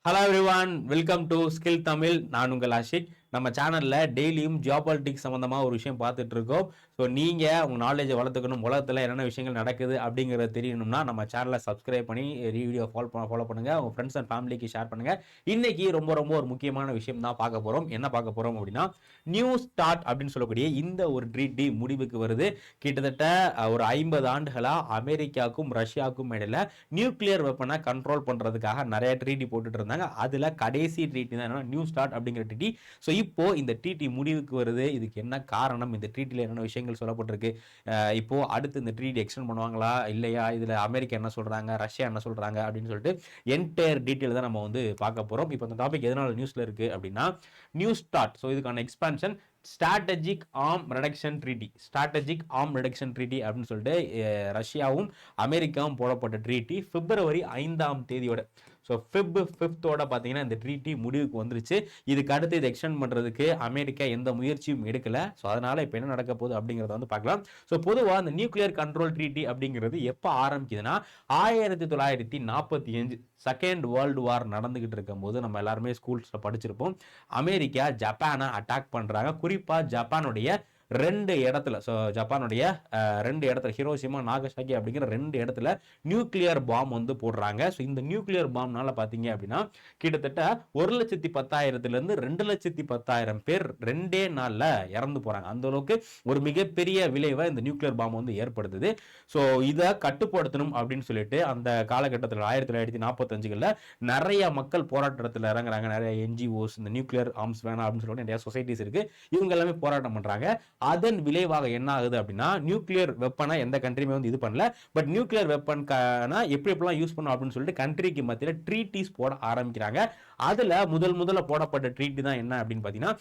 Hello everyone, welcome to skill Tamil. நான் உங்கள் ஆஷிக். நம்ம சேனலில் டெய்லியும் ஜியோபாலிட்டிக்ஸ் சம்மந்தமாக ஒரு விஷயம் பார்த்துட்டு இருக்கோம். ஸோ நீங்கள் உங்கள் நாலேஜை வளர்த்துக்கணும், உலகத்தில் என்னென்ன விஷயங்கள் நடக்குது அப்படிங்கிறத தெரியணும்னா நம்ம சேனலை சப்ஸ்கிரைப் பண்ணி வீடியோ ஃபாலோ பண்ணுங்கள். உங்கள் ஃப்ரெண்ட்ஸ் அண்ட் ஃபேமிலிக்கு ஷேர் பண்ணுங்கள். இன்றைக்கி ரொம்ப ஒரு முக்கியமான விஷயம் தான் பார்க்க போகிறோம். என்ன பார்க்க போகிறோம் அப்படின்னா, நியூ ஸ்டார்ட் அப்படின்னு சொல்லக்கூடிய இந்த ஒரு ட்ரீட்டி முடிவுக்கு வருது. கிட்டத்தட்ட ஒரு 50 ஆண்டுகளாக அமெரிக்காவுக்கும் ரஷ்யாவுக்கும் இடையில நியூக்ளியர் வெப்பனை கண்ட்ரோல் பண்ணுறதுக்காக நிறைய ட்ரீட்டி போட்டுட்டு இருந்தாங்க. அதில் கடைசி ட்ரீட்டி தான் என்னன்னா நியூ ஸ்டார்ட் அப்படிங்கிற ட்ரீட்டி. ஸோ இப்போ இந்த ட்ரீட்டி முடிவுக்கு வருது. இதுக்கு என்ன காரணம், இந்த ட்ரீட்டியில் என்னென்ன விஷயங்கள் சொல்லப்பட்டிருக்கு, இப்போ அடுத்து இந்த ட்ரீட்டி எக்ஸ்டெண்ட் பண்ணுவாங்களா இல்லையா, இதில் அமெரிக்கா என்ன சொல்கிறாங்க, ரஷ்யா என்ன சொல்கிறாங்க அப்படின்னு சொல்லிட்டு என்டையர் டீட்டெயில் தான் நம்ம வந்து பார்க்க போகிறோம். இப்போ இந்த டாபிக் எதனால் நியூஸில் இருக்குது அப்படின்னா, நியூ ஸ்டார்ட். ஸோ இதுக்கான expansion strategic arm reduction treaty. Strategic arm reduction treaty அப்படின்னு சொல்லிட்டு ரஷ்யாவும் அமெரிக்காவும் போடப்பட்ட ட்ரீட்டி பிப்ரவரி 5ஆம் தேதியோட, ஸோ ஃபிஃப்த்தோட பார்த்தீங்கன்னா இந்த ட்ரீட்டி முடிவுக்கு வந்துருச்சு. இதுக்கு அடுத்து இதை எக்ஸ்டெண்ட் பண்ணுறதுக்கு அமெரிக்கா எந்த முயற்சியும் எடுக்கல. ஸோ அதனால் இப்போ என்ன நடக்க போகுது அப்படிங்கிறத வந்து பார்க்கலாம். ஸோ பொதுவாக இந்த நியூக்ளியர் கண்ட்ரோல் ட்ரீட்டி அப்படிங்கிறது எப்போ ஆரம்பிக்குதுன்னா 1945 செகண்ட் வேர்ல்டு வார் நடந்துகிட்டு இருக்கும் போது நம்ம எல்லாருமே ஸ்கூல்ஸில் படிச்சிருப்போம். அமெரிக்கா ஜப்பானை அட்டாக் பண்ணுறாங்க. குறிப்பாக ஜப்பானுடைய 2 இடத்துல, ஸோ ஜப்பானுடைய 2 இடத்துல ஹிரோஷிமா நாகசாகி அப்படிங்கிற 2 இடத்துல நியூக்ளியர் பாம் வந்து போடுறாங்க. ஸோ இந்த நியூக்ளியர் பாம்னால பார்த்தீங்க அப்படின்னா கிட்டத்தட்ட 1,10,000 2,10,000 பேர் 2 நாளில் இறந்து போகிறாங்க. அந்த அளவுக்கு ஒரு மிகப்பெரிய விளைவை இந்த நியூக்ளியர் பாம் வந்து ஏற்படுத்துது. ஸோ இதை கட்டுப்படுத்தணும் அப்படின்னு சொல்லிட்டு அந்த காலகட்டத்தில் 1945களில் நிறைய மக்கள் போராட்டத்தில் இறங்குறாங்க. நிறைய என்ஜிஓஸ், இந்த நியூக்ளியர் ஆர்ம்ஸ் வேணாம் அப்படின்னு சொல்லிட்டு நிறைய சொசைட்டிஸ் இருக்கு, இவங்க எல்லாமே போராட்டம் பண்றாங்க. அதன் விளைவாக என்ன ஆகுது அப்படின்னா, நியூக்ளியர் வெப்பனை எந்த கண்ட்ரியுமே வந்து இது பண்ணல. பட் நியூக்ளியர் வெப்பனுக்கான எப்படிலாம் யூஸ் பண்ணும் அப்படின்னு சொல்லிட்டு கண்ட்ரிக்கு மத்தியில் ட்ரீட்டிஸ் போட ஆரம்பிக்கிறாங்க. அதுல முதல்ல போடப்பட்ட ட்ரீட்டி தான் என்ன அப்படின்னு பார்த்தீங்கன்னா,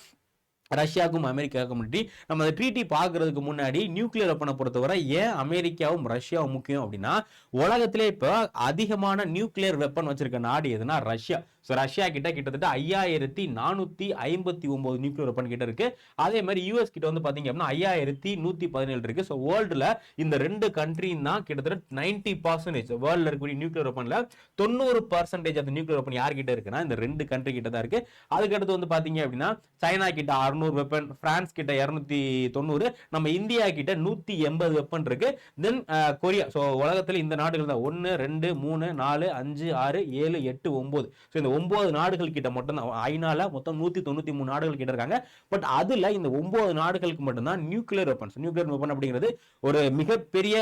ரஷ்யாவுக்கும் அமெரிக்காவுக்கும் நம்ம அந்த ட்ரீட்டி பார்க்கறதுக்கு முன்னாடி நியூக்ளியர் வெப்பனை பொறுத்தவரை ஏன் அமெரிக்காவும் ரஷ்யாவும் முக்கியம் அப்படின்னா, உலகத்திலே இப்போ அதிகமான நியூக்ளியர் வெப்பன் வச்சிருக்க நாடு எதுனா ரஷ்யா. ஸோ ரஷ்யா கிட்டத்தட்ட 5,459 நியூக்ளியர் வெப்பன் கிட்ட இருக்கு. அதே மாதிரி யூஎஸ் கிட்ட வந்து பாத்தீங்க அப்படின்னா 5,117 இருக்கு. ஸோ வேர்ல்டுல இந்த 2 கண்ட்ரியும் தான் கிட்டத்தட்ட 90% வேர்ல்ட்ல இருக்கக்கூடிய நியூக்ளியர் வெப்பன்ல 90% அந்த நியூக்ளியர் வெப்பன் யார்கிட்ட இருக்குன்னா இந்த 2 கண்ட்ரி கிட்ட தான் இருக்கு. அதுக்கடுத்து வந்து பாத்தீங்க அப்படின்னா சைனா கிட்ட 600 வெப்பன், பிரான்ஸ் கிட்ட 290, நம்ம இந்தியா கிட்ட 180 வெப்பன் இருக்கு. தென் கொரியா. ஸோ உலகத்தில் இந்த நாடுகள் தான் 1 2 3 4 5 6 7 8 9. ஸோ இந்த 9 நாடுகள் கிட்ட மட்டும் தான் ஐநால மொத்தம் 193 நாடுகள் கிட்ட இருக்காங்க. பட் அதுல இந்த 9 நாடுகளுக்கு மட்டும் தான் நியூக்ளியர் வெப்பன்ஸ். நியூக்ளியர் வெப்பன் அப்படிங்கிறது ஒரு மிகப்பெரிய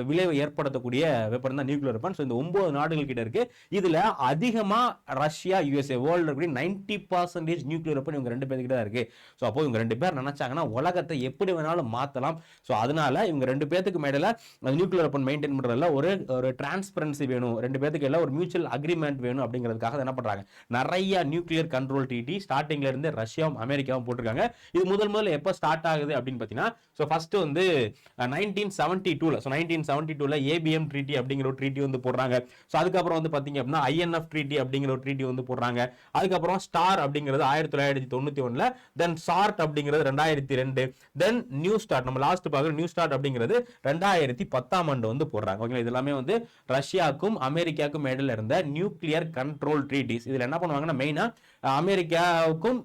விளைவை ஏற்படுத்தக்கூடிய வெப்பன் தான் நியூக்ளியர் வெப்பன். ஸோ இந்த 9 நாடுகள் கிட்ட இருக்கு. இதுல அதிகமா ரஷ்யா, யுஎஸ்ஏ, வேர்ல்டு இருக்கக்கூடிய 90% நியூக்ளியர் வெப்பன் இவங்க 2 பேர்கிட்ட தான் இருக்கு. ஸோ அப்போ இவங்க 2 பேர் நினைச்சாங்கன்னா உலகத்தை எப்படி வேணாலும் மாற்றலாம். ஸோ அதனால இவங்க 2 பேருக்கு மேல நியூக்ளியர் வெப்பன் மெயின்டைன் பண்றதுல ஒரு டிரான்ஸ்பரன்சி வேணும், 2 பேருக்கு எல்லாம் ஒரு மியூச்சுவல் அக்ரிமெண்ட் வேணும் அப்படிங்கிறதுக்காக என்ன பண்றாங்க, நிறைய நியூக்ளியர் கண்ட்ரோல் ட்ரீட்டி ஸ்டார்டிங்ல இருந்து ரஷ்யாவும் அமெரிக்காவும் போட்டிருக்காங்க. இது முதல்ல எப்போ ஸ்டார்ட் ஆகுது அப்படின்னு பார்த்தீங்கன்னா, ஸோ ஃபர்ஸ்ட் வந்து 1972ல, ஸோ 1972ல ஏபிஎம் ட்ரீட்டி அப்படிங்கிற ஒரு ட்ரீட்டி வந்து போடுறாங்க. ஸோ அதுக்கப்புறம் வந்து பார்த்தீங்க அப்படின்னா ஐஎன்எஃப் ட்ரீட்டி அப்படிங்கிற ஒரு ட்ரீட்டி வந்து போடுறாங்க. அதுக்கப்புறம் ஸ்டார் அப்படிங்கிறது 1991ல, தென் சார்ட் அப்படிங்கிறது 2002, தென் நியூ ஸ்டார்ட் நம்ம லாஸ்ட் பார்க்குற நியூ ஸ்டார்ட் அப்படிங்கிறது 2010ஆம் ஆண்டு வந்து போடுறாங்க. ஓகே, இது எல்லாமே வந்து ரஷ்யாவுக்கும் அமெரிக்காவுக்கும் இடையில இருந்த நியூக்ளியர் கண்ட்ரோல் ட்ரீட்டிஸ். இதுல என்ன பண்ணுவாங்கன்னா மெயினா அமெரிக்காவுக்கும்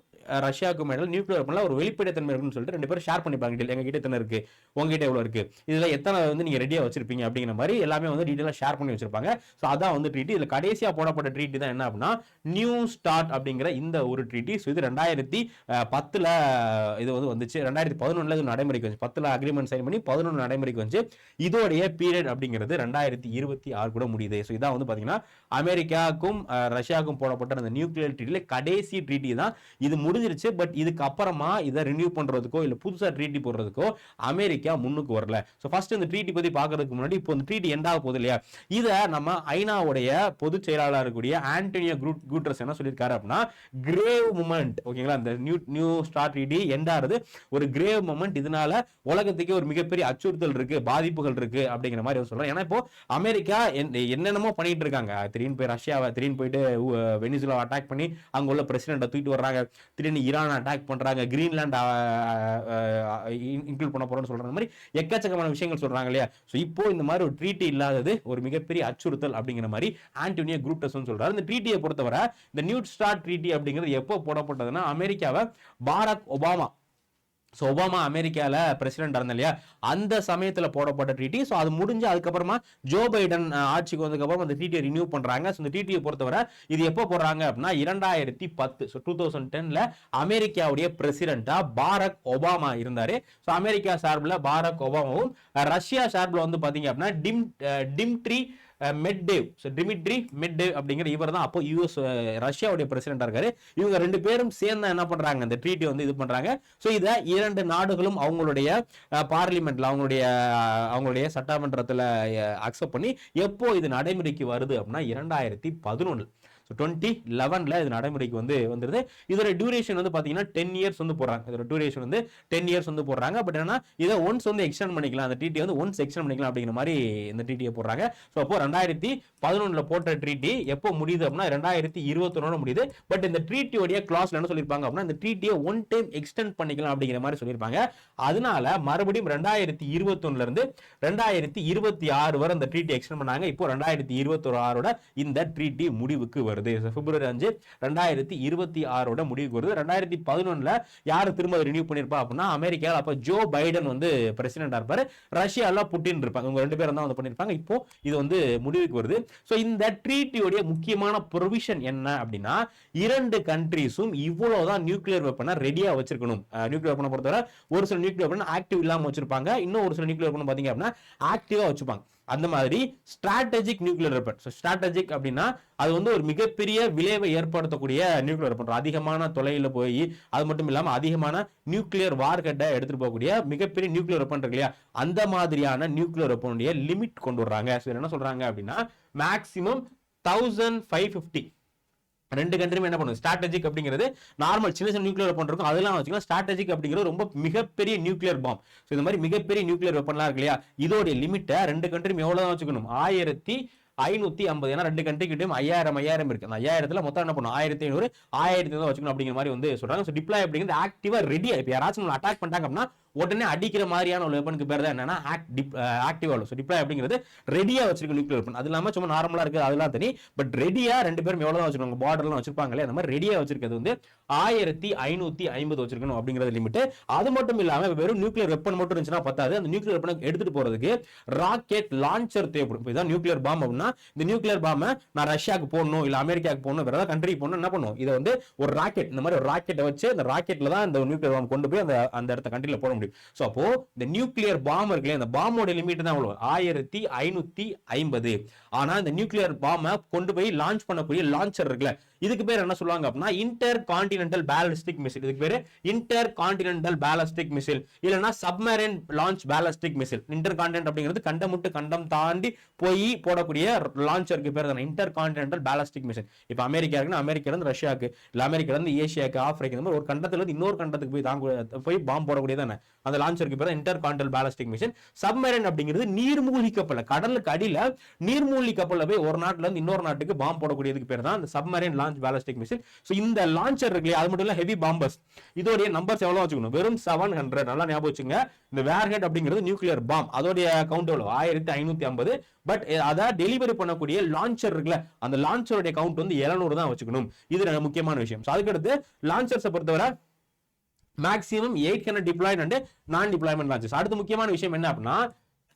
ரஷ்யாவுக்கும் இடையில நியூக்ளியர் வெப்பன்ல ஒரு வெளிப்படைத்தன்மை இருக்குன்னு சொல்லிட்டு 2 பேரும் ஷேர் பண்ணிப்பாங்க. எங்க கிட்ட எத்தனை இருக்கு, உங்ககிட்ட எவ்வளவு இருக்கு, இதுல எத்தனை வந்து நீங்க ரெடியா வச்சிருப்பீங்க அப்படிங்கிற மாதிரி எல்லாமே வந்து டீடைலா ஷேர் பண்ணி வச்சிருப்பாங்க. ஸோ அதான் வந்து ட்ரீட்டி. இதுல கடைசியா போடப்பட்ட ட்ரீட்டி தான் என்ன அப்படின்னா நியூ ஸ்டார்ட் அப்படிங்கிற இந்த ஒரு ட்ரீட்டி. ஸோ இது 2010ல இது வந்து வந்துச்சு. 2011ல இது நடைமுறைக்கு வந்துச்சு. 10ல அக்ரிமெண்ட் சைன் பண்ணி 11 நடைமுறைக்கு வந்துச்சு. இதோடைய பீரியட் அப்படிங்கிறது 2026 கூட முடியுது. ஸோ இதான் வந்து பாத்தீங்கன்னா அமெரிக்காவுக்கும் ரஷ்யாவுக்கும் போடப்பட்ட அந்த நியூக்ளியர் ட்ரீட்டில கடைசி ட்ரீட்டி தான். இது முடிஞ்சிருச்சு. பட் இதுக்கு அப்புறமா இதை ரினியூ பண்றதுக்கோ இல்ல புதுசா ட்ரீட்டி போடுறதுக்கோ அமெரிக்கா முன்னுக்கு வரல. சோ ஃபர்ஸ்ட் இந்த ட்ரீட்டி பத்தி பார்க்கிறதுக்கு முன்னாடி இப்போ இந்த ட்ரீட்டி எண்ட் ஆக போகுது இல்லையா, இத நம்ம ஐநாவுடைய பொதுச் செயலாளர் இருக்கக்கூடிய ஆண்டனியோ குட்டரஸ் என்ன சொல்லியிருக்காரு அப்படின்னா, கிரேவ் மூமெண்ட். ஓகேங்களா, இந்த நியூ ஸ்டார்ட் ட்ரீட்டி எண்ட் ஆறது ஒரு கிரேவ் மூமெண்ட். இதனால உலகத்துக்கே ஒரு மிகப்பெரிய அச்சுறுத்தல் இருக்கு, பாதிப்புகள் இருக்கு அப்படிங்கிற மாதிரி சொல்றேன். ஏன்னா இப்போ அமெரிக்கா என்னென்னமோ பண்ணிட்டு இருக்காங்க. திடீர்னு போய் ரஷ்யாவை, திடீர்னு போயிட்டு வெனிசுலா அட்டாக் பண்ணி அங்க உள்ள பிரசிடென்ட்டை தூக்கிட்டு வர்றாங்க. திடீர்னு ஈரான் அட்டாக் பண்றாங்க, கிரீன்லாண்ட் இன்க்ளூட் பண்ண போறோம்னு சொல்றாங்க, மாதிரி எக்கச்சக்கமான விஷயங்கள் சொல்றாங்க இல்லையா. சோ இப்போ இந்த மாதிரி ஒரு ட்ரீட்டி இல்லாதது ஒரு மிகப்பெரிய அச்சுறுத்தல் அப்படிங்கிற மாதிரி ஆண்டோனியோ குட்டரஸ் சொல்றாரு. இந்த ட்ரீட்டியை பொறுத்தவரை இந்த நியூ ஸ்டார்ட் ட்ரீட்டி அப்படிங்கிறது எப்போ போடப்பட்டதுன்னா அமெரிக்காவை பாரக் ஒபாமா, ஸோ ஒபாமா அமெரிக்காவில் பிரசிடென்ட் இருந்தா இல்லையா, அந்த சமயத்தில் போடப்பட்ட ட்ரீட்டி. ஸோ அது முடிஞ்சு அதுக்கப்புறமா ஜோ பைடன் ஆட்சிக்கு வந்ததுக்கப்புறம் அந்த ட்ரீட்டியை ரினியூ பண்ணுறாங்க. ஸோ இந்த ட்ரீட்டியை பொறுத்தவரை இது எப்போ போடுறாங்க அப்படின்னா 2010, ஸோ 2010 அமெரிக்காவுடைய பிரசிடென்டா பாரக் ஒபாமா இருந்தாரு. ஸோ அமெரிக்கா சார்பில் பாரக் ஒபாமாவும், ரஷ்யா சார்பில் வந்து பார்த்தீங்க அப்படின்னா Dmitry Medvedev, so Dmitry Medvedev அப்படிங்கிற இவர் தான் அப்போ யூஎஸ் ரஷ்யாவுடைய பிரசிடென்டா இருக்காரு. இவங்க ரெண்டு பேரும் சேர்ந்து என்ன பண்றாங்க, இந்த ட்ரீட்டி வந்து இது பண்றாங்க. ஸோ இதை இரண்டு நாடுகளும் அவங்களுடைய பார்லிமெண்ட்ல அவங்களுடைய சட்டமன்றத்தில் அக்செப்ட் பண்ணி எப்போ இது நடைமுறைக்கு வருது அப்படின்னா 2011, ஸோ 2011 இது நடைமுறைக்கு வந்து வந்துருது. இதோட டியூரேஷன் வந்து பார்த்தீங்கன்னா 10 இயர்ஸ் வந்து போடுறாங்க. இதோட டியூரேஷன் வந்து 10 இயர்ஸ் வந்து போடுறாங்க. பட் ஏன்னா இதை ஒன்ஸ் வந்து எக்ஸ்டெண்ட் பண்ணிக்கலாம், அந்த ட்ரீட்டி வந்து ஒன்ஸ் எக்ஸ்டெண்ட் பண்ணிக்கலாம் அப்படிங்கிற மாதிரி இந்த ட்ரீட்டியை போடுறாங்க. ஸோ அப்போ 2011 போட்ட ட்ரீட்டி எப்போ முடியுது அப்படின்னா 2021 முடியுது. பட் இந்த ட்ரீட்டியோடைய கிளாஸ்ல என்ன சொல்லியிருப்பாங்க அப்படின்னா இந்த ட்ரீட்டியை ஒன் டைம் எக்ஸ்டெண்ட் பண்ணிக்கலாம் அப்படிங்கிற மாதிரி சொல்லியிருப்பாங்க. அதனால மறுபடியும் 2021 இருந்து 2026 வரை இந்த ட்ரீட்டி எக்ஸ்டெண்ட் பண்ணாங்க. இப்போ 2026 இந்த ட்ரீட்டி முடிவுக்கு வருது. பிப்ரவரி 5, 2026 முடிவுக்கு வருது. 2011 யாரு திரும்ப ரினியூ பண்ணிருப்பா அப்படின்னா அமெரிக்கால அப்ப ஜோ பைடன் வந்து பிரசிடென்டா இருப்பாரு, ரஷ்யால புட்டின் இருப்பாங்க. இவங்க ரெண்டு பேரும் தான் வந்து பண்ணிருப்பாங்க. இப்போ இது வந்து முடிவுக்கு வருது. சோ இந்த ட்ரீட்டியோட முக்கியமான ப்ரொவிஷன் என்ன அப்படின்னா இரண்டு கண்ட்ரீஸும் இவ்வளவுதான் நியூக்ளியர் வெப்பனை ரெடியா வச்சிருக்கணும். நியூக்ளியர் வெப்பனை பொறுத்தவரை ஒரு சில நியூக்ளியர் வெப்பன் ஆக்டிவ் இல்லாம வச்சிருப்பாங்க, இன்னும் ஒரு சில நியூக்ளியர் வெப்பன் பாத்தீங்க அப்படின்னா ஆக்டிவா வச்சுப்பாங்க. அந்த மாதிரி ஸ்ட்ராட்டஜிக் நியூக்ளியர் வெப்பன். ஸ்ட்ராட்டஜிக் அப்படின்னா அது வந்து ஒரு மிகப்பெரிய விளைவை ஏற்படுத்தக்கூடிய நியூக்ளியர் வெப்பன், அதிகமான தொலைவில் போய் அது மட்டும் இல்லாம அதிகமான நியூக்ளியர் வார்ஹெட்டை எடுத்துட்டு போகக்கூடிய மிகப்பெரிய நியூக்ளியர் வெப்பன் இருக்கு இல்லையா, அந்த மாதிரியான நியூக்ளியர் வெப்பனுடைய லிமிட் கொண்டு வர்றாங்க. என்ன சொல்றாங்க அப்படின்னா மேக்ஸிமம் 1550. ரெண்டு கண்ட்ரியுமே என்ன பண்ணும், ஸ்ட்ராட்டஜிக் அப்படிங்கிறது நார்மல் சின்ன சின்ன நியூக்ளியர் வெப்பன் இருக்கும் அதெல்லாம் வச்சுக்கலாம். ஸ்ட்ராட்டஜிக் அப்படிங்கிறது ரொம்ப மிகப்பெரிய நியூக்ளியர் பாம். ஸோ இந்த மாதிரி மிகப்பெரிய நியூக்ளியர் வெப்பன்லாம் இருக்கு இல்லையா, இதோடைய லிமிட்டை ரெண்டு கண்ட்ரியும் எவ்வளவு வச்சுக்கணும், 1550. ஏன்னா ரெண்டு கண்ட்ரி கிட்டையும் 5000 இருக்கு. அந்த 5000 மொத்தம் என்ன பண்ணும் 1500 1500 வச்சுக்கணும் அப்படிங்கிற மாதிரி வந்து சொல்றாங்க. ஸோ டிப்ளாய் அப்படிங்கிறது ஆக்டிவா ரெடியா, இப்போ யாராச்சும் அட்டாக் பண்ணிட்டாங்க அப்படின்னா உடனே அடிக்கிற மாதிரியான ஒரு வெப்பனுக்கு பேர் தான் என்னன்னா ஆக்டிவா. ஸோ டிப்ளாய் அப்படிங்கிறது ரெடியா வச்சிருக்க நியூக்ளியர் வெப்பன். அது இல்லாம சும்மா நார்மலா இருக்கு அதெல்லாம் தனி, பட் ரெடியா ரெண்டு பேரும் எவ்வளவு வச்சிருக்காங்க, பார்டர்லாம் வச்சிருப்பாங்களே அந்த மாதிரி ரெடியா வச்சிருக்கிறது வந்து 1550 வச்சிருக்கணும் அப்படிங்கிறது லிமிட். அது மட்டும் இல்லாம வெறும் நியூக்ளியர் வெப்பன் மட்டும் இருந்துச்சுன்னா பத்தாது, அந்த நியூக்ளியர் வெப்பனை எடுத்துட்டு போறதுக்கு ராக்கெட் லான்ச்சர் தேவைப்படும். இதான் நியூக்ளியர் பாம் அப்படின்னா இந்த நியூக்ளியர் பாம் நான் ரஷ்யாவுக்கு போடணும் இல்ல அமெரிக்காவுக்கு போடணும் வேற ஏதாவது கண்ட்ரி போடணும் என்ன பண்ணும், இதை வந்து ஒரு ராக்கெட் இந்த மாதிரி ஒரு ராக்கெட்டை வச்சு அந்த ராக்கெட்ல தான் இந்த நியூக்ளியர் பாம் கொண்டு போய் அந்த இடத்த கண்ட்ரில போட முடியும். சோ அப்போ இந்த நியூக்ளியர் பாம் இருக்குல்ல, இந்த பாமோட லிமிட் தான் எவ்வளவு 1550. ஆனா இந்த நியூக்ளியர் பாமை கொண்டு போய் லான்ச் பண்ணக்கூடிய லான்ச்சர் இருக்குல்ல, இதுக்கு பேர் என்ன சொல்லுவாங்க அப்படின்னா இன்டர் கான்டினென்டல் பாலிஸ்டிக் மிசைல். இதுக்கு பேரு இன்டர் கான்டினென்டல் பாலிஸ்டிக் மிசைல் இல்லனா submarine launch ballistic missile. Inter continent அப்படிங்கிறது கண்டம் விட்டு கண்டம் தாண்டி போய் போடக்கூடிய லான்ச்சருக்கு பேர் தான் இன்டர் கான்டினென்டல் பாலிஸ்டிக் மிசைல். இப்ப அமெரிக்கா இருக்குன்னா அமெரிக்கால இருந்து ரஷ்யாவுக்கு இல்ல அமெரிக்கால இருந்து ஏசியாக்கு ஆப்பிரிக்கா இந்த மாதிரி ஒரு கண்டத்துல இருந்து இன்னொரு கண்டத்துக்கு போய் பாம்பு போடக்கூடியதானே அந்த லான்ச்சருக்கு பேர் inter continental ballistic missile. Submarine அப்படிங்கிறது நீர்மூழ்கி கப்பல், கடலுக்கு அடியில நீர்மூழ்கி கப்பல்ல போய் ஒரு நாட்டுல இருந்து இன்னொரு நாட்டுக்கு பாம்பு போடக்கூடியதுக்கு பேர் தான் அந்த submarine launch ballistic missile. So இந்த லான்ச்சர் இருக்குல்ல அது மட்டும் இல்ல ஹெவி பாம்பர்ஸ், இதோட நம்பர்ஸ் எவ்வளவு வச்சுக்கணும், வெறும் 700. நல்லா ஞாபகம் வச்சுங்க, இந்த வேர்ஹெட் அப்படிங்கிறது நியூக்ளியர் பாம் அதோட கவுண்ட் எவ்வளவு 1550. பட் அதை டெலிவரி பண்ணக்கூடிய லான்ச்சர் இருக்குல்ல அந்த லான்ச்சருடைய கவுண்ட் வந்து 700 தான் வச்சுக்கணும். இது முக்கியமான விஷயம். அதுக்கு அடுத்து லான்ச்சர்ஸை பொறுத்தவரை மேக்ஸிமம் 800 டிப்ளாய்ட் அண்ட் நான் டிப்ளாய்மெண்ட் லான்ச்சர்ஸ். அடுத்து முக்கியமான விஷயம் என்ன அப்படின்னா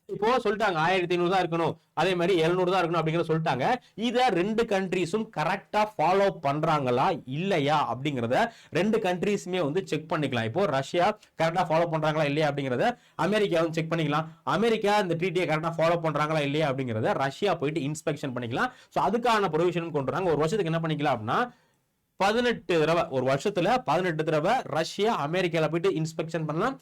இப்போ சொல்லிட்டாங்க 1500 தான் இருக்கணும் அதே மாதிரி 700 தான் இருக்கணும் அப்படிங்கறத சொல்லிட்டாங்க. இத ரெண்டு கண்ட்ரீஸும் கரெக்டா ஃபாலோ பண்றாங்களா இல்லையா அப்படிங்கறத ரெண்டு கண்ட்ரீஸுமே வந்து செக் பண்ணிக்கலாம். இப்போ ரஷ்யா கரெக்டா ஃபாலோ பண்றாங்களா இல்லையா அப்படிங்கறத அமெரிக்காவும் செக் பண்ணிக்கலாம். அமெரிக்கா இந்த ட்ரீட்டியை கரெக்டா ஃபாலோ பண்றாங்களா இல்லையா அப்படிங்கறத ரஷ்யா போயிட்டு இன்ஸ்பெக்ஷன் பண்ணிக்கலாம். சோ அதுக்கான ப்ரொவிஷன் கொண்டு வராங்க. ஒரு வருஷத்துக்கு என்ன பண்ணிக்கலாம் அப்படின்னா 18 தடவை, ஒரு வருஷத்துல 18 தடவை ரஷ்யா அமெரிக்கால போயிட்டு இன்ஸ்பெக்ஷன் பண்ணலாம்,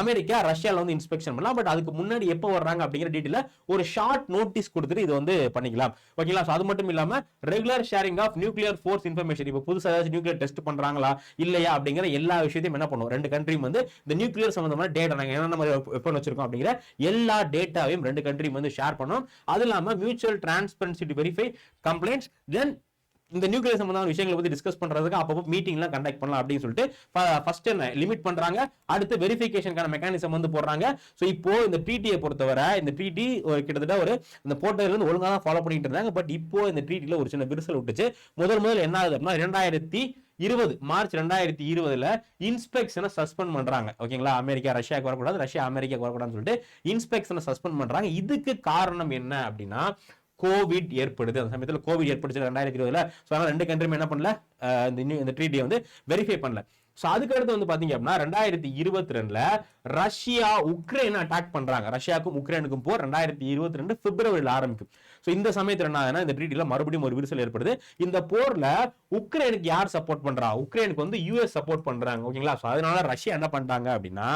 அமெரிக்கா ரஷ்யால வந்து இன்ஸ்பெக்ஷன் பண்ணலாம். பட் அதுக்கு முன்னாடி எப்போ வர்றாங்க அப்படிங்கிற டீடைல ஒரு ஷார்ட் நோட்டீஸ் கொடுத்துட்டு இது வந்து பண்ணிக்கலாம். ஓகேங்களா? அது மட்டும் இல்லாம regular sharing of nuclear force information. இப்போ புதுசா ஏதாச்சும் நியூக்ளியர் டெஸ்ட் பண்றாங்களா இல்லையா அப்படிங்கிற எல்லா விஷயத்தையும் என்ன பண்ணுவோம், ரெண்டு கண்ட்ரியும் வந்து இந்த நியூக்ளியர் சம்பந்தமான டேட்டா நாங்க என்னென்ன மாதிரி வெப்பன் வச்சிருக்கோம் அப்படிங்கிற எல்லா டேட்டாவையும் ரெண்டு கண்ட்ரியும் வந்து ஷேர் பண்ணோம். அது இல்லாம mutual transparency to verify complaints, then இந்த நியூக்ளியர் சம்பந்தமான விஷயங்களை பத்தி டிஸ்கஸ் பண்றதுக்கு அப்பப்போ மீட்டிங்லாம் கண்டக்ட் பண்ணலாம் அப்படின்னு சொல்லிட்டு ஃபர்ஸ்ட் என்ன லிமிட் பண்றாங்க, அடுத்து வெரிஃபிகேஷனுக்கான மெக்கானிசம் வந்து போடுறாங்க. ஸோ இப்போ இந்த ட்ரீட்டியை பொறுத்தவரை இந்த ட்ரீட்டி கிட்டத்தட்ட ஒரு இந்த போட்டதுல இருந்து ஒழுங்கா தான் ஃபாலோ பண்ணிட்டு இருந்தாங்க. பட் இப்போ இந்த ட்ரீட்டில ஒரு சின்ன விரிசல் விட்டுச்சு. முதல் என்ன ஆகுது அப்படின்னா 2020 மார்ச் 2020ல இன்ஸ்பெக்ஷனை சஸ்பெண்ட் பண்றாங்க. ஓகேங்களா, அமெரிக்கா ரஷ்யாவுக்கு வரக்கூடாது, ரஷ்யா அமெரிக்காவுக்கு வரக்கூடாதுன்னு சொல்லிட்டு இன்ஸ்பெக்ஷனை சஸ்பெண்ட் பண்றாங்க. இதுக்கு காரணம் என்ன அப்படின்னா கோவிட் ஏற்படுது. அந்த சமயத்தில் கோவிட் ஏற்படுச்சு 2020ல. ஸோ அதனால ரெண்டு கண்ட்ரியும் என்ன பண்ணல, இந்த ட்ரீட்டியை வந்து வெரிஃபை பண்ணல. ஸோ அதுக்கு அடுத்து வந்து பாத்தீங்க அப்படின்னா 2022ல ரஷ்யா உக்ரைனை அட்டாக் பண்றாங்க. ரஷ்யாவுக்கும் உக்ரைனுக்கும் போர் 2022 பிப்ரவரியில் ஆரம்பிக்கும். ஸோ இந்த சமயத்தில் என்ன ஆகுதுன்னா இந்த ட்ரீட்டில மறுபடியும் ஒரு விரிசல் ஏற்படுது. இந்த போர்ல உக்ரைனுக்கு யார் சப்போர்ட் பண்றா, உக்ரைனுக்கு வந்து யூஎஸ் சப்போர்ட் பண்றாங்க. ஓகேங்களா, ஸோ அதனால ரஷ்யா என்ன பண்றாங்க அப்படின்னா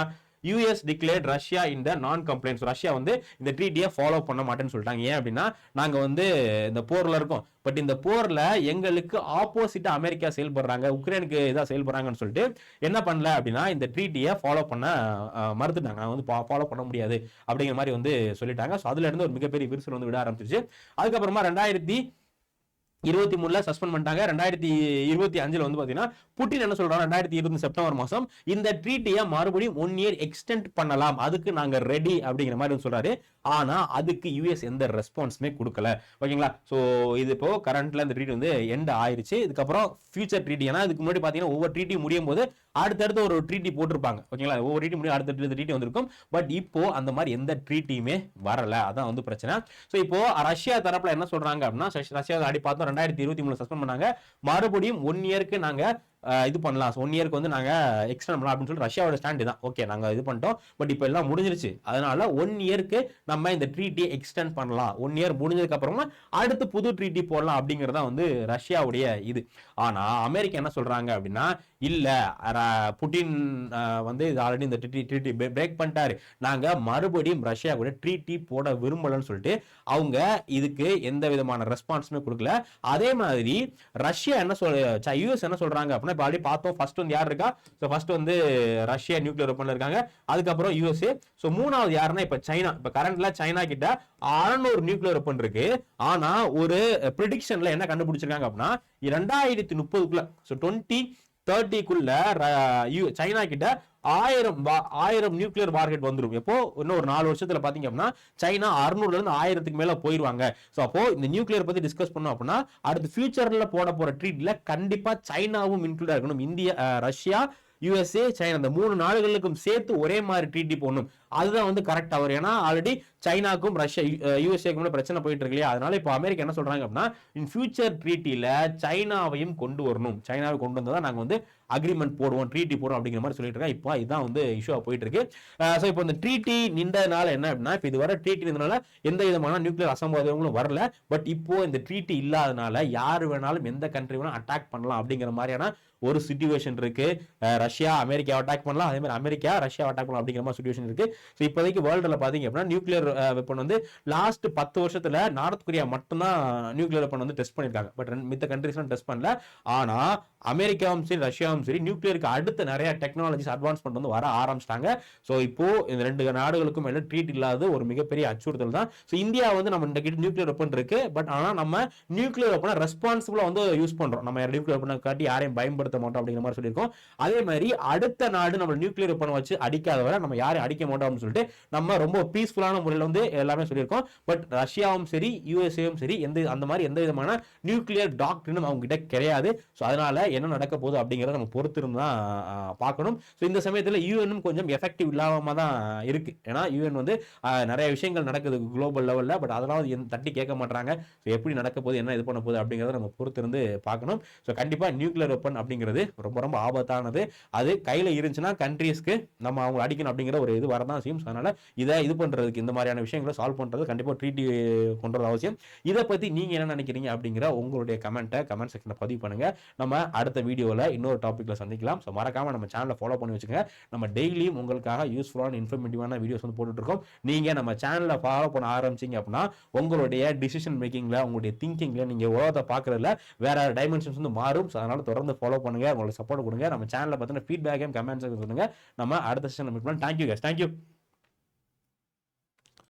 US declared Russia in the non-compliance. Russia வந்து இந்த ட்ரீட்டியை ஃபாலோ பண்ண மாட்டேன்னு சொல்லிட்டாங்க. ஏன் அப்படின்னா நாங்க வந்து இந்த போர்ல இருக்கோம், பட் இந்த போர்ல எங்களுக்கு ஆப்போசிட்டா அமெரிக்கா செயல்படுறாங்க, உக்ரைனுக்கு ஏதாவது செயல்படுறாங்கன்னு சொல்லிட்டு என்ன பண்ணல அப்படின்னா இந்த ட்ரீட்டியை ஃபாலோ பண்ண மறுத்துட்டாங்க. நான் வந்து ஃபாலோ பண்ண முடியாது அப்படிங்கிற மாதிரி வந்து சொல்லிட்டாங்க. ஸோ அதுல இருந்து ஒரு மிகப்பெரிய விரிசல் வந்து விட ஆரம்பிச்சிருச்சு. அதுக்கப்புறமா 2023ல சஸ்பெண்ட் பண்ணிட்டாங்க. 2025ல வந்து பாத்தீங்கன்னா புட்டின் என்ன சொல்றாங்க, 2020 செப்டம்பர் மாசம் இந்த ட்ரீட்டியை மறுபடியும் 1 இயர் எக்ஸ்டெண்ட் பண்ணலாம், அதுக்கு நாங்க ரெடி அப்படிங்கிற மாதிரி சொல்றாரு. ஆனா அதுக்கு யூஎஸ் எந்த ரெஸ்பான்ஸுமே கொடுக்கல. ஓகேங்களா, சோ இது இப்போ கரண்ட்ல இந்த ட்ரீட்டி வந்து எண்ட் ஆயிருச்சு. இதுக்கப்புறம் ஃபியூச்சர் ட்ரீட்டி, ஏன்னா இதுக்கு முன்னாடி பாத்தீங்கன்னா ஒவ்வொரு ட்ரீட்டி முடியும் போது அடுத்தடுத்து ஒரு ட்ரீட்டி போட்டிருப்பாங்க. ஓகேங்களா, ஒவ்வொரு ட்ரீட்டி முடியும் அடுத்த ட்ரீட்டி வந்திருக்கும். பட் இப்போ அந்த மாதிரி எந்த ட்ரீட்டியுமே வரல, அதான் வந்து பிரச்சனை. ஸோ இப்போ ரஷ்யா தரப்புல என்ன சொல்றாங்க அப்படின்னா, ரஷ்யா அடி பார்த்தோம் 2023 சஸ்பெண்ட் பண்ணாங்க, மறுபடியும் 1 இயருக்கு நாங்க இது பண்ணலாம், 1 இயருக்கு வந்து நாங்க எக்ஸ்டெண்ட் பண்ணலாம் அப்படின்னு சொல்லி ரஷ்யாவோட ஸ்டாண்ட் தான். ஓகே நாங்க இது பண்ணிட்டோம், பட் இப்போ எல்லாம் முடிஞ்சிருச்சு, அதனால 1 இயருக்கு நம்ம இந்த ட்ரீட்டியை எக்ஸ்டெண்ட் பண்ணலாம், 1 இயர் முடிஞ்சதுக்கு அப்புறமா அடுத்து புது ட்ரீட்டி போடலாம் அப்படிங்கறதா வந்து ரஷ்யாவுடைய இது. ஆனா அமெரிக்கா என்ன சொல்றாங்க அப்படின்னா இல்ல, புட்டின் வந்து ஆல்ரெடி இந்த ட்ரீட்டி பிரேக் பண்ணிட்டாரு, நாங்க மறுபடியும் ரஷ்யா கூட ட்ரீட்டி போட விரும்பலன்னு சொல்லிட்டு அவங்க இதுக்கு எந்த விதமான ரெஸ்பான்ஸுமே கொடுக்கல. அதே மாதிரி ரஷ்யா என்ன யூஎஸ் என்ன சொல்றாங்க அப்படின்னா இப்ப ஆல்ரெடி பார்த்தோம், ஃபர்ஸ்ட் வந்து யார் இருக்கா, சோ ஃபர்ஸ்ட் வந்து ரஷ்யா நியூக்ளியர் வெப்பன்ல இருக்காங்க, அதுக்கப்புறம் யூஎஸ்ஏ, சோ மூணாவது யாருன்னா இப்ப சைனா. இப்ப கரண்ட்ல சைனா கிட்ட 600 நியூக்ளியர் வெப்பன் இருக்கு. ஆனா ஒரு பிரெடிக்ஷன்ல என்ன கண்டுபிடிச்சிருக்காங்க அப்படின்னா 2030க்குள்ள, சோ 2030க்குள்ள சைனா கிட்ட 1000 நியூக்ளியர் வார்ஹெட் வந்துரும். எப்போ இன்னும் ஒரு 4 வருஷத்துல பாத்தீங்க அப்படின்னா சைனா 600ல இருந்து 1000க்கு மேல போயிருவாங்க. சோ அப்போ இந்த நியூக்ளியர் பத்தி டிஸ்கஸ் பண்ணோம் அப்படின்னா அடுத்து ஃபியூச்சர்ல போட போற ட்ரீட்ல கண்டிப்பா சைனாவும் இன்க்ளூட் இருக்கணும். இந்தியா, ரஷ்யா, யுஎஸ்ஏ, சைனா இந்த 3 நாடுகளுக்கும் சேர்த்து ஒரே மாதிரி ட்ரீட்டி போடணும். அதுதான் வந்து கரெக்டா வரும். ஏன்னா ஆல்ரெடி சைனாக்கும் ரஷ்யா யுஎஸ்ஏக்கும் பிரச்சனை போயிட்டு இருக்கு இல்லையா, அதனால இப்போ அமெரிக்கா என்ன சொல்றாங்க அப்படின்னா இன் ஃபியூச்சர் ட்ரீட்டில சைனாவையும் கொண்டு வரணும், சைனாவை கொண்டு வந்தா நாங்க வந்து அக்ரிமெண்ட் போடுவோம், ட்ரீட்டி போடுவோம் அப்படிங்கிற மாதிரி சொல்லிட்டு இருக்காங்க. இப்போ இதுதான் வந்து இஷ்யூவா போயிட்டு இருக்கு. ஸோ இப்போ இந்த ட்ரீட்டி நின்றதுனால என்ன அப்படின்னா இப்போ இது வர ட்ரீட்டி இருந்ததுனால எந்த விதமான நியூக்ளியர் அசம்பாவிதங்களும் வரல. பட் இப்போ இந்த ட்ரீட்டி இல்லாதனால யாரு வேணாலும் எந்த கண்ட்ரி வேணாலும் அட்டாக் பண்ணலாம் அப்படிங்கிற மாதிரியான ஒரு சிச்சுவேஷன் இருக்கு. ரஷ்யா அமெரிக்காவை அட்டாக் பண்ணலாம், அதே மாதிரி அமெரிக்கா ரஷ்யாவை அட்டாக் பண்ணலாம் அப்படிங்கிற மாதிரி சிச்சுவேஷன் இருக்கு. ஸோ இப்போதைக்கு வேர்ல்டுல பாத்தீங்க அப்படின்னா நியூக்ளியர் வெப்பன் வந்து லாஸ்ட் 10 வருஷத்துல நார்த் கொரியா மட்டும்தான் நியூக்ளியர் வெப்பன் வந்து டெஸ்ட் பண்ணிருக்காங்க. பட் மித்த கண்ட்ரிஸ்லாம் டெஸ்ட் பண்ணல. ஆனா அமெரிக்காவும் சரி ரஷ்யாவும் சரி நியூக்ளியருக்கு அடுத்த நிறைய டெக்னாலஜிஸ் அட்வான்ஸ்மெண்ட் வந்து வர ஆரம்பிச்சிட்டாங்க. ஸோ இப்போ இந்த 2 நாடுகளுக்கும் மேல ட்ரீட் இல்லாத ஒரு மிகப்பெரிய அச்சுறுத்தல் தான். ஸோ இந்தியா வந்து நம்ம இந்த கிட்ட நியூக்ளியர் வெப்பன் இருக்கு, பட் ஆனா நம்ம நியூக்ளியர் வெப்பனை ரெஸ்பான்சிபிளா வந்து யூஸ் பண்றோம். நம்ம நியூக்ளியர் வெப்பனை காட்டி யாரையும் பயன்படுத்த மாட்டோம் அப்படிங்கிற மாதிரி சொல்லியிருக்கோம். அதே மாதிரி அடுத்த நாடு நம்ம நியூக்ளியர் வெப்பனை வச்சு அடிக்காத வரை நம்ம யாரையும் அடிக்க மாட்டோம் அப்படின்னு சொல்லிட்டு நம்ம ரொம்ப பீஸ்ஃபுல்லான முறையில் வந்து எல்லாமே சொல்லியிருக்கோம். பட் ரஷ்யாவும் சரி யுஎஸ்ஏவும் சரி அந்த மாதிரி எந்த விதமான நியூக்ளியர் டாக்டரினும் அவங்க கிட்ட கிடையாது. ஸோ அதனால என்ன நடக்க போகுது அப்படிங்கிறத நம்ம பொறுத்திருந்து தான் பார்க்கணும். ஸோ இந்த சமயத்தில் யூஎனும் கொஞ்சம் எஃபெக்டிவ் இல்லாம தான் இருக்கு. ஏன்னா யூஎன் வந்து நிறைய விஷயங்கள் நடக்குது குளோபல் லெவலில், பட் அதெல்லாம் தட்டி கேட்க மாட்டாங்க. ஸோ எப்படி நடக்க போகுது, என்ன இது பண்ண போகுது அப்படிங்கிறத நம்ம பொறுத்திருந்து பார்க்கணும். ஸோ கண்டிப்பாக நியூக்ளியர் வெப்பன் அப்படிங்கிறது ரொம்ப ரொம்ப ஆபத்தானது. அது கையில் இருந்துச்சுன்னா கண்ட்ரீஸ்க்கு நம்ம அவங்க அடிக்கணும் அப்படிங்கிற ஒரு இது வரதான் செய்யும். அதனால இதை இது பண்றதுக்கு இந்த மாதிரியான விஷயங்களை சால்வ் பண்றது கண்டிப்பா ட்ரீட்டி கொண்டு வர அவசியம். இதை பத்தி நீங்க என்ன நினைக்கிறீங்க அப்படிங்கிற உங்களுடைய கமெண்ட் செக்ஷன்ல பதிவு பண்ணுங்க. நம்ம அடுத்த வீடியோல இன்னொரு டாபிக்ல சந்திக்கலாம். ஸோ மறக்காம நம்ம சேனலை ஃபாலோ பண்ணி வச்சுங்க. நம்ம டெய்லியும் உங்களுக்காக யூஸ்ஃபுல்லான இன்ஃபர்மேட்டிவான வீடியோஸ் வந்து போட்டுட்டு இருக்கோம். நீங்க நம்ம சேனலை ஃபாலோ பண்ண ஆரம்பிச்சீங்க அப்படின்னா உங்களுடைய டிசிஷன் மேக்கிங்ல, உங்களுடைய திங்கிங்ல, நீங்க உலகத்தை பார்க்கறதுல வேற டைமென்ஷன்ஸ் வந்து மாறும். அதனால தொடர்ந்து ஃபாலோ பண்ணுங்க, உங்களுக்கு சப்போர்ட் கொடுங்க. நம்ம சேனலை பத்தின ஃபீட்பேக்கையும் கமெண்ட்ஸ் சொல்லுங்க. நம்ம அடுத்த செஷன் மீட் பண்ணலாம். Thank you guys, thank you.